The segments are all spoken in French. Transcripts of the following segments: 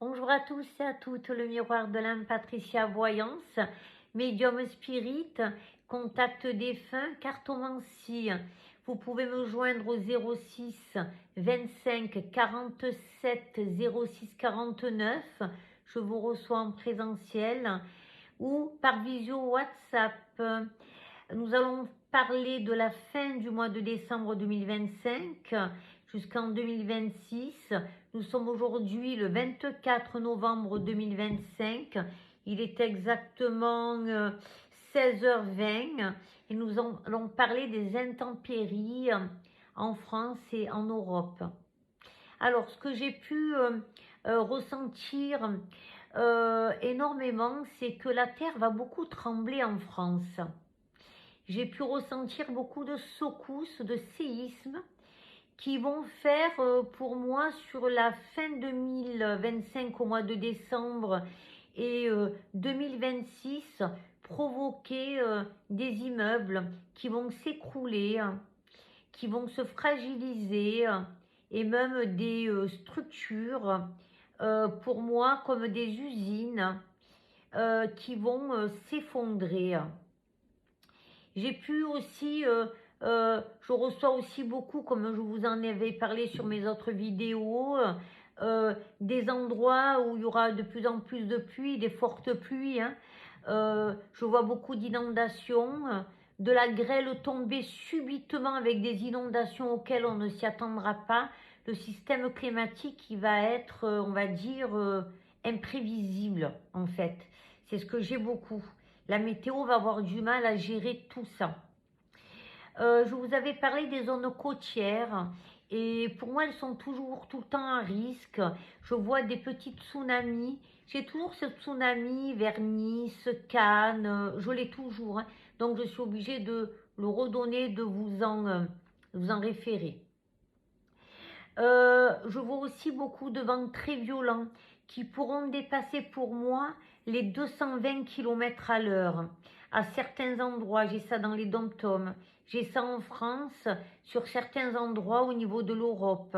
Bonjour à tous et à toutes, le miroir de l'âme Patricia Voyance, médium spirit, contact défunt, cartomancie. Vous pouvez me joindre au 06 25 47 06 49. Je vous reçois en présentiel ou par visio WhatsApp. Nous allons parler de la fin du mois de décembre 2025 jusqu'en 2026. Nous sommes aujourd'hui le 24 novembre 2025. Il est exactement 16h20 et nous allons parler des intempéries en France et en Europe. Alors, ce que j'ai pu ressentir énormément, c'est que la terre va beaucoup trembler en France. J'ai pu ressentir beaucoup de secousses, de séismes qui vont faire pour moi sur la fin 2025 au mois de décembre et 2026 provoquer des immeubles qui vont s'écrouler, qui vont se fragiliser et même des structures pour moi comme des usines qui vont s'effondrer. J'ai pu aussi, je reçois aussi beaucoup, comme je vous en avais parlé sur mes autres vidéos, des endroits où il y aura de plus en plus de pluie, des fortes pluies. Je vois beaucoup d'inondations, de la grêle tomber subitement avec des inondations auxquelles on ne s'y attendra pas. Le système climatique qui va être, on va dire, imprévisible en fait. C'est ce que j'ai beaucoup. La météo va avoir du mal à gérer tout ça. Je vous avais parlé des zones côtières et pour moi elles sont toujours tout le temps à risque. Je vois des petits tsunamis. J'ai toujours ce tsunami vers Nice, Cannes, je l'ai toujours. Donc je suis obligée de le redonner, de vous en référer. Je vois aussi beaucoup de vents très violents qui pourront dépasser pour moi les 220 km à l'heure. À certains endroits, j'ai ça dans les dom-toms, j'ai ça en France, sur certains endroits au niveau de l'Europe.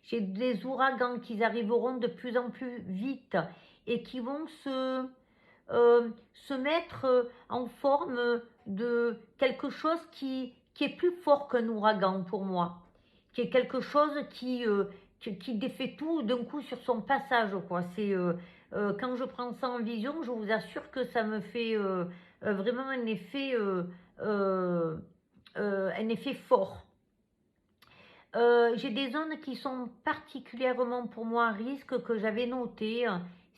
J'ai des ouragans qui arriveront de plus en plus vite et qui vont se mettre en forme de quelque chose qui est plus fort qu'un ouragan pour moi, qui est quelque chose qui défait tout d'un coup sur son passage, quoi. Quand je prends ça en vision, je vous assure que ça me fait vraiment un effet fort. J'ai des zones qui sont particulièrement pour moi à risque que j'avais notées.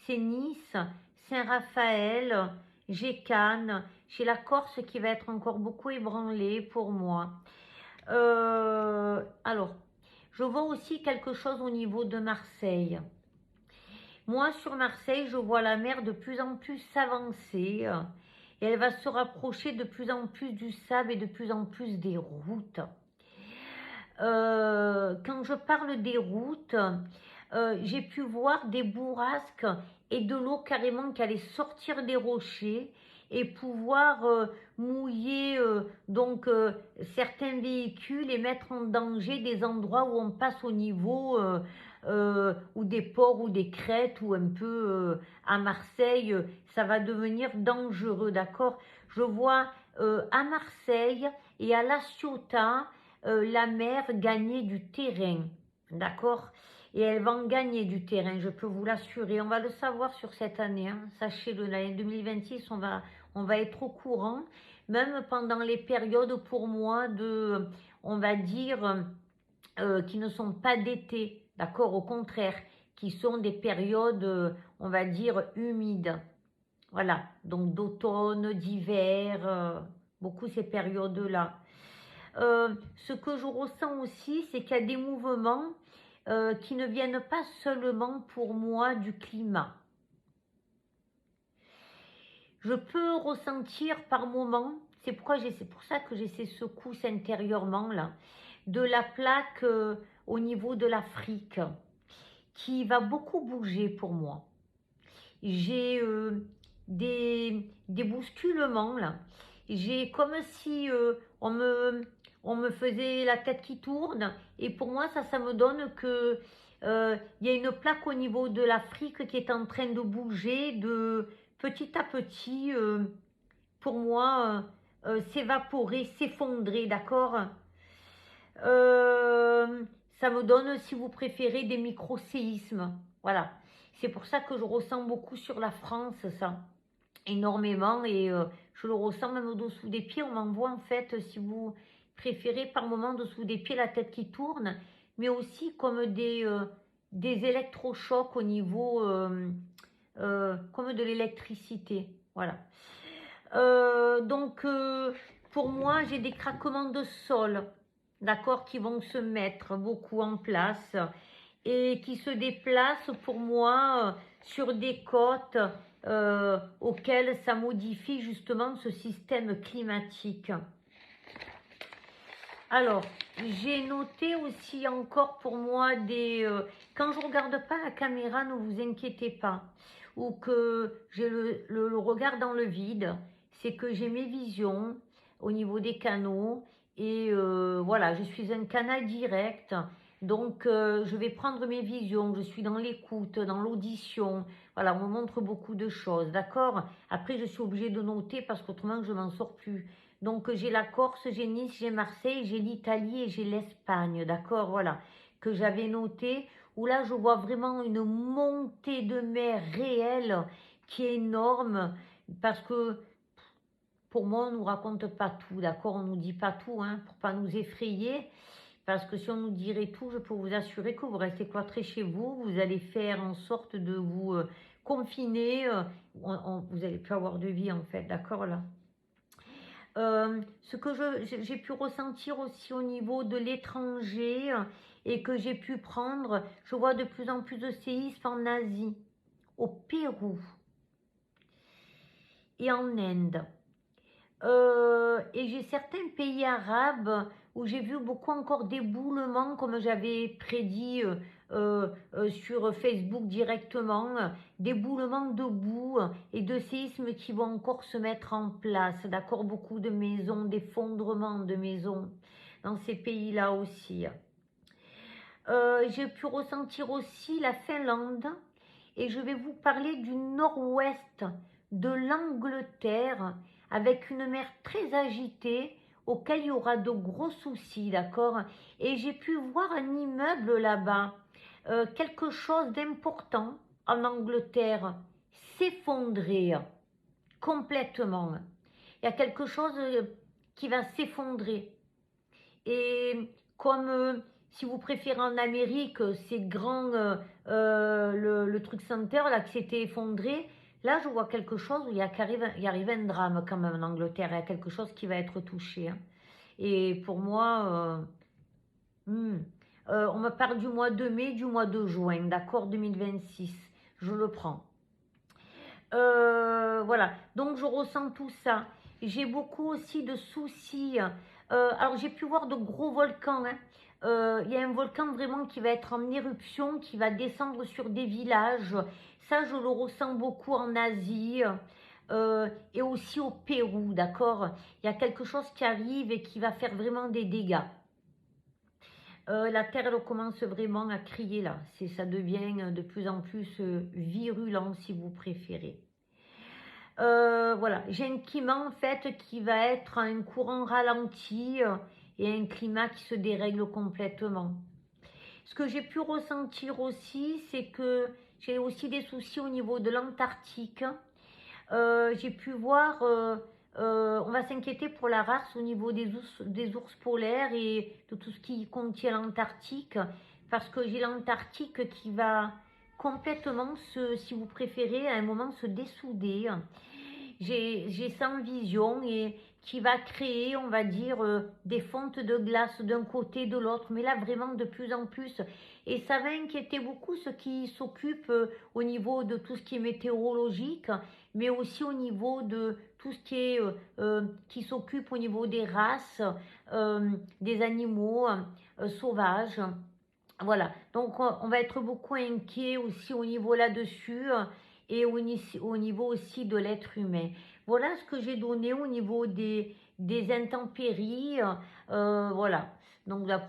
C'est Nice, Saint-Raphaël, j'ai Cannes, j'ai la Corse qui va être encore beaucoup ébranlée pour moi. Alors, je vois aussi quelque chose au niveau de Marseille. Moi, sur Marseille, je vois la mer de plus en plus s'avancer et elle va se rapprocher de plus en plus du sable et de plus en plus des routes. Quand je parle des routes, j'ai pu voir des bourrasques et de l'eau carrément qui allait sortir des rochers et pouvoir mouiller certains véhicules et mettre en danger des endroits où on passe au niveau ou des ports ou des crêtes ou un peu à Marseille, ça va devenir dangereux, d'accord? Je vois à Marseille et à La Ciotat la mer gagner du terrain, d'accord? Et elle va en gagner du terrain, je peux vous l'assurer. On va le savoir sur cette année, hein. Sachez-le, l'année 2026, on va être au courant, même pendant les périodes pour moi de, on va dire, qui ne sont pas d'été, d'accord? Au contraire, qui sont des périodes, on va dire, humides. Voilà, donc d'automne, d'hiver, beaucoup ces périodes-là. Ce que je ressens aussi, c'est qu'il y a des mouvements qui ne viennent pas seulement pour moi du climat. Je peux ressentir par moments, c'est pour ça que j'ai ces secousses intérieurement là, de la plaque au niveau de l'Afrique, qui va beaucoup bouger pour moi. J'ai des bousculements là. J'ai comme si on me faisait la tête qui tourne. Et pour moi, ça me donne que Il y a une plaque au niveau de l'Afrique qui est en train de bouger de petit à petit, pour moi, s'évaporer, s'effondrer, d'accord. Euh, Ça me donne, si vous préférez, des micro-séismes. Voilà. C'est pour ça que je ressens beaucoup sur la France, ça. Énormément. Et je le ressens même au-dessous des pieds. On m'envoie, en fait, si vous préférez, par moment, dessous des pieds, la tête qui tourne. Mais aussi comme des électrochocs au niveau, comme de l'électricité. Voilà. Pour moi, j'ai des craquements de sol, d'accord, qui vont se mettre beaucoup en place et qui se déplacent pour moi sur des côtes auxquelles ça modifie justement ce système climatique. Alors, j'ai noté aussi encore pour moi quand je regarde pas la caméra, ne vous inquiétez pas, ou que j'ai le regard dans le vide, c'est que j'ai mes visions au niveau des canaux, et voilà, je suis un canal direct, donc je vais prendre mes visions, je suis dans l'écoute, dans l'audition, voilà, on me montre beaucoup de choses, d'accord? Après, je suis obligée de noter parce qu'autrement, je m'en sors plus. Donc j'ai la Corse, j'ai Nice, j'ai Marseille, j'ai l'Italie et j'ai l'Espagne, d'accord, voilà, que j'avais noté, où là je vois vraiment une montée de mer réelle qui est énorme, parce que pour moi on ne nous raconte pas tout, d'accord, on ne nous dit pas tout, hein, pour pas nous effrayer, parce que si on nous dirait tout, je peux vous assurer que vous restez cloîtrés chez vous, vous allez faire en sorte de vous confiner, vous n'allez plus avoir de vie en fait, d'accord là. Ce que j'ai pu ressentir aussi au niveau de l'étranger et que j'ai pu prendre, je vois de plus en plus de séismes en Asie, au Pérou et en Inde. Et j'ai certains pays arabes où j'ai vu beaucoup encore d'éboulements, comme j'avais prédit sur Facebook directement, d'éboulements de boue et de séismes qui vont encore se mettre en place. D'accord, beaucoup de maisons, d'effondrements de maisons dans ces pays-là aussi. J'ai pu ressentir aussi la Finlande et je vais vous parler du nord-ouest de l'Angleterre avec une mer très agitée auquel il y aura de gros soucis, d'accord. Et j'ai pu voir un immeuble là-bas, quelque chose d'important en Angleterre s'effondrer complètement. Il y a quelque chose qui va s'effondrer. Et comme, si vous préférez en Amérique, c'est grand, le truc center là qui s'était effondré, là je vois quelque chose où il arrive un drame quand même en Angleterre, il y a quelque chose qui va être touché, hein. Et pour moi, on me parle du mois de mai, du mois de juin, d'accord, 2026, je le prends. Voilà, donc je ressens tout ça. J'ai beaucoup aussi de soucis. Alors j'ai pu voir de gros volcans, hein. Il y a un volcan vraiment qui va être en éruption, qui va descendre sur des villages. Ça, je le ressens beaucoup en Asie et aussi au Pérou, d'accord? Il y a quelque chose qui arrive et qui va faire vraiment des dégâts. La terre, elle commence vraiment à crier là. Ça devient de plus en plus virulent, si vous préférez. Voilà, j'ai un climat en fait qui va être un courant ralenti et un climat qui se dérègle complètement. Ce que j'ai pu ressentir aussi, c'est que j'ai aussi des soucis au niveau de l'Antarctique. J'ai pu voir, on va s'inquiéter pour la race au niveau des ours polaires et de tout ce qui contient l'Antarctique, parce que j'ai l'Antarctique qui va complètement si vous préférez, à un moment se dessouder. J'ai ça en vision et qui va créer, on va dire, des fontes de glace d'un côté, de l'autre, mais là vraiment de plus en plus. Et ça va inquiéter beaucoup ceux qui s'occupent au niveau de tout ce qui est météorologique, mais aussi au niveau de tout ce qui est qui s'occupe au niveau des races, des animaux sauvages. Voilà, donc on va être beaucoup inquiet aussi au niveau là-dessus et au niveau aussi de l'être humain. Voilà ce que j'ai donné au niveau des intempéries, voilà, donc de la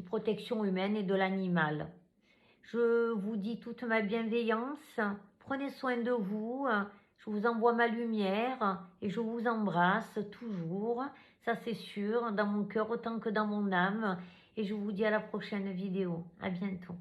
protection humaine et de l'animal. Je vous dis toute ma bienveillance. Prenez soin de vous. Je vous envoie ma lumière et je vous embrasse toujours. Ça c'est sûr, dans mon cœur autant que dans mon âme. Et je vous dis à la prochaine vidéo. À bientôt.